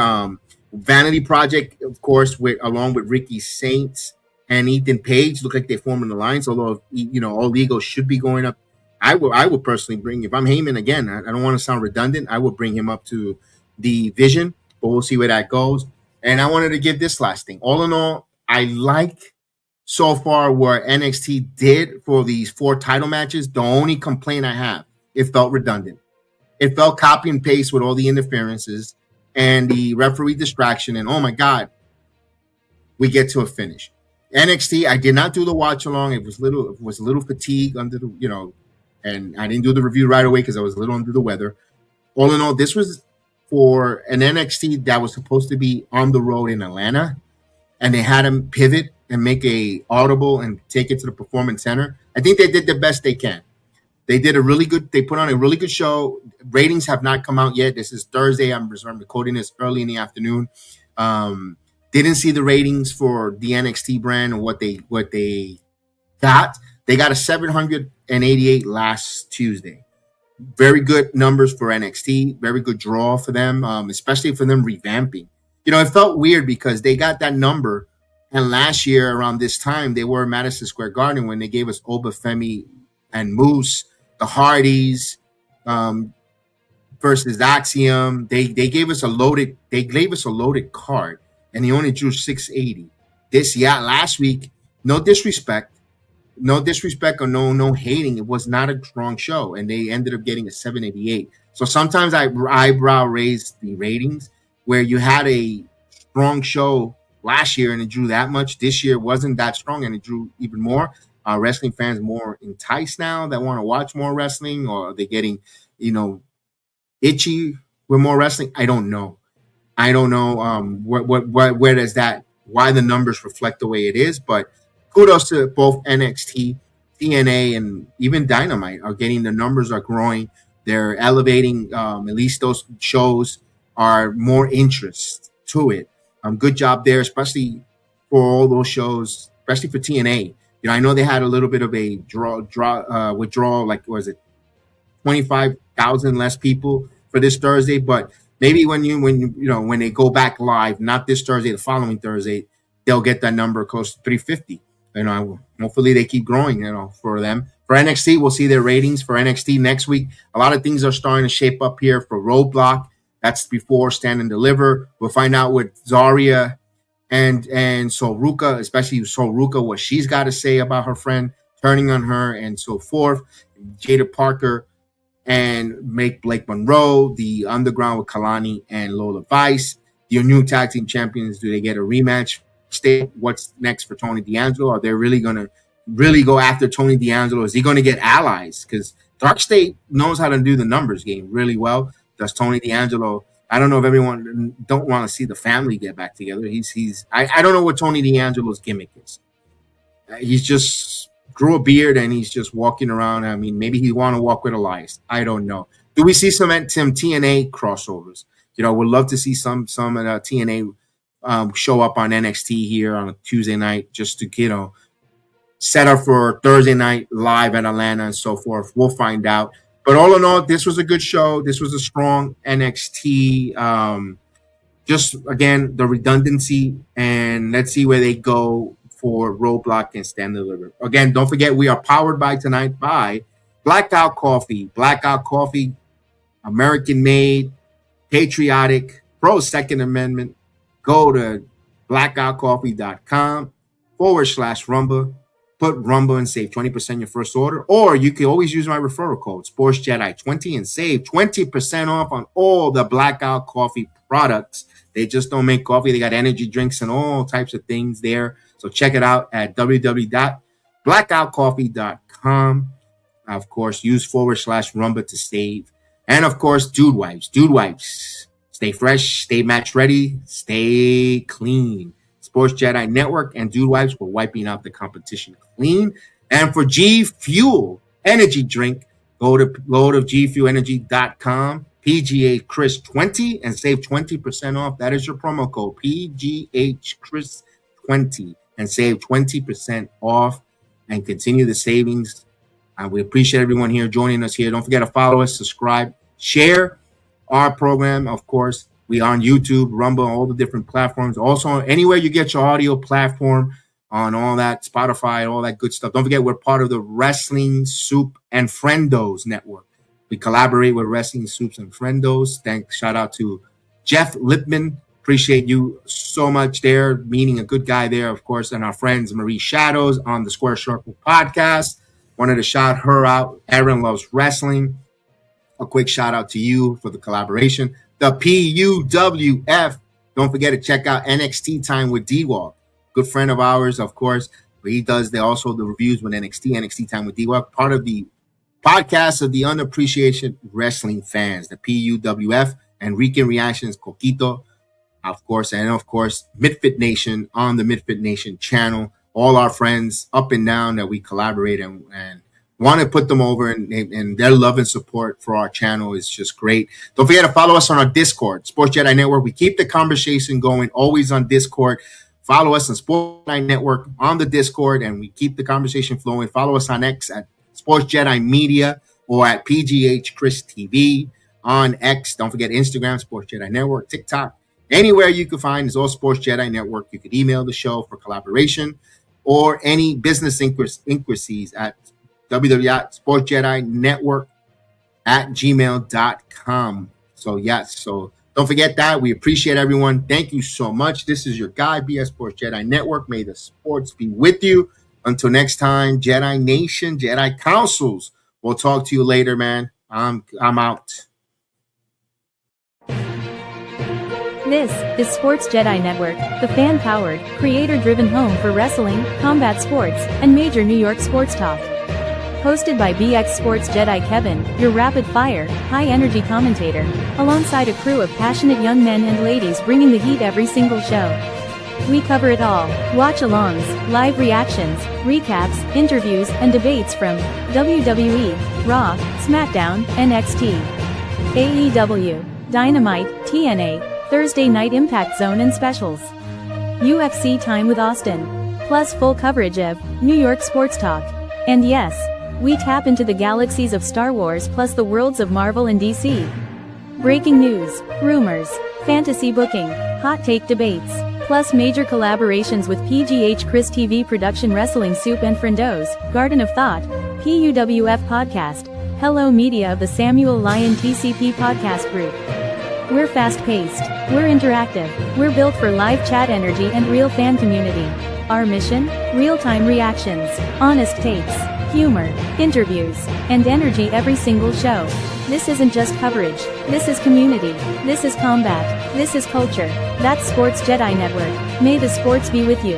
Vanity Project, of course, with along with Ricky Saints and Ethan Page, look like they form an alliance. Although all egos should be going up. I would personally bring, if I'm Heyman again. I don't want to sound redundant. I would bring him up to the Vision, but we'll see where that goes. And I wanted to give this last thing. All in all, I like so far what NXT did for these 4 title matches. The only complaint I have, it felt redundant. It felt copy and paste with all the interferences and the referee distraction. And oh my God, we get to a finish. NXT, I did not do the watch along. It was a little fatigue under the, and I didn't do the review right away because I was a little under the weather. All in all, this was for an NXT that was supposed to be on the road in Atlanta, and they had them pivot and make a audible and take it to the Performance Center. I think they did the best they can. They put on a really good show. Ratings have not come out yet. This is Thursday. I'm recording this early in the afternoon. Didn't see the ratings for the NXT brand and what they got. They got a 788 last Tuesday. Very good numbers for NXT. Very good draw for them, especially for them revamping. It felt weird because they got that number, and last year around this time they were at Madison Square Garden when they gave us Obafemi and Moose, the Hardys, versus Axiom. They gave us a loaded card, and he only drew 680. Last week, no disrespect or no hating. It was not a strong show, and they ended up getting a 788. So sometimes I eyebrow raise the ratings where you had a strong show last year and it drew that much. This year wasn't that strong and it drew even more. Are wrestling fans more enticed now that want to watch more wrestling, or are they getting, itchy with more wrestling? I don't know. Where does that, why the numbers reflect the way it is, but kudos to both NXT, TNA, and even Dynamite are getting, the numbers are growing. They're elevating, at least those shows are more interest to it. Good job there, especially for all those shows, especially for TNA. I know they had a little bit of a withdrawal, like, was it 25,000 less people for this Thursday? But maybe when they go back live, not this Thursday, the following Thursday, they'll get that number close to 350. Hopefully they keep growing, for them. For NXT, we'll see their ratings for NXT next week. A lot of things are starting to shape up here for Roadblock. That's before Stand and Deliver. We'll find out with Zarya and Soruka, especially Soruka, what she's got to say about her friend turning on her and so forth. Jada Parker and make Blake Monroe, the Underground with Kalani and Lola Vice. Your new tag team champions, do they get a rematch? What's next for Tony D'Angelo? Are they really going to go after Tony D'Angelo? Is he going to get allies? Because Dark State knows how to do the numbers game really well. Does Tony D'Angelo? I don't know if everyone don't want to see the family get back together. I don't know what Tony D'Angelo's gimmick is. He's just grew a beard and he's just walking around. I mean, maybe he want to walk with Elias. I don't know. Do we see some TNA crossovers? We'd love to see some of the TNA show up on NXT here on a Tuesday night just to, set up for Thursday night live at Atlanta and so forth. We'll find out. But all in all, this was a good show. This was a strong NXT. Just, again, the redundancy, and let's see where they go for Roadblock and Stand and Deliver. Again, don't forget, we are powered tonight by Blackout Coffee. Blackout Coffee, American-made, patriotic, pro-Second Amendment. Go to blackoutcoffee.com/Rumba. Put Rumba and save 20% your first order. Or you can always use my referral code, Sports Jedi 20, and save 20% off on all the Blackout Coffee products. They just don't make coffee. They got energy drinks and all types of things there. So check it out at www.blackoutcoffee.com. Of course, use /Rumba to save. And of course, Dude Wipes. Dude Wipes. Stay fresh, stay match ready, stay clean. Sports Jedi Network and Dude Wipes were wiping out the competition clean. And for G Fuel Energy Drink, go to gfuelenergy.com, PGA Chris 20, and save 20% off. That is your promo code, PGH Chris 20, and save 20% off and continue the savings We appreciate everyone here joining us here. Don't forget to follow us, subscribe, share our program. Of course, we are on YouTube, Rumble, all the different platforms. Also, anywhere you get your audio platform, on all that, Spotify, all that good stuff. Don't forget, we're part of the Wrestling Soup and Friendos Network. We collaborate with Wrestling Soups and Friendos. Shout out to Jeff Lipman. Appreciate you so much there, meeting a good guy there, of course, and our friends Marie Shadows on the Square Circle podcast. Wanted to shout her out. Erin Loves Wrestling. A quick shout out to you for the collaboration. The PUWF. Don't forget to check out NXT Time with D-Walk. Good friend of ours, of course. But he does the reviews with NXT Time with D-Walk. Part of the podcast of the Unappreciated Wrestling Fans, the PUWF, and Rican Reactions, Coquito, of course, and of course, Midfit Nation on the Midfit Nation channel. All our friends up and down that we collaborate and want to put them over, and their love and support for our channel is just great. Don't forget to follow us on our Discord, Sports Jedi Network. We keep the conversation going, always on Discord. Follow us on Sports Jedi Network on the Discord, and we keep the conversation flowing. Follow us on X at Sports Jedi Media or at PGH Chris TV on X. Don't forget Instagram, Sports Jedi Network, TikTok. Anywhere you can find is all Sports Jedi Network. You could email the show for collaboration or any business inquiries at www.sportsjedinetwork@gmail.com. So, yes. So, don't forget that. We appreciate everyone. Thank you so much. This is your guy, BS Sports Jedi Network. May the sports be with you. Until next time, Jedi Nation, Jedi Councils. We'll talk to you later, man. I'm out. This is Sports Jedi Network, the fan-powered, creator-driven home for wrestling, combat sports, and major New York sports talk. Hosted by BX Sports Jedi Kevin, your rapid-fire, high-energy commentator, alongside a crew of passionate young men and ladies bringing the heat every single show. We cover it all: watch-alongs, live reactions, recaps, interviews, and debates from WWE, Raw, SmackDown, NXT, AEW, Dynamite, TNA, Thursday Night Impact Zone and specials, UFC Time with Austin, plus full coverage of New York sports talk. And yes, we tap into the galaxies of Star Wars plus the worlds of Marvel and DC. Breaking news, rumors, fantasy booking, hot take debates, plus major collaborations with PGH Chris TV Production, Wrestling Soup and Friendos, Garden of Thought, PUWF Podcast, Hello Media of the Samuel Lyon TCP Podcast Group. We're fast-paced, we're interactive, we're built for live chat energy and real fan community. Our mission? Real-time reactions, honest takes, humor, interviews, and energy every single show. This isn't just coverage, this is community, this is combat, this is culture. That's Sports Jedi Network. May the sports be with you.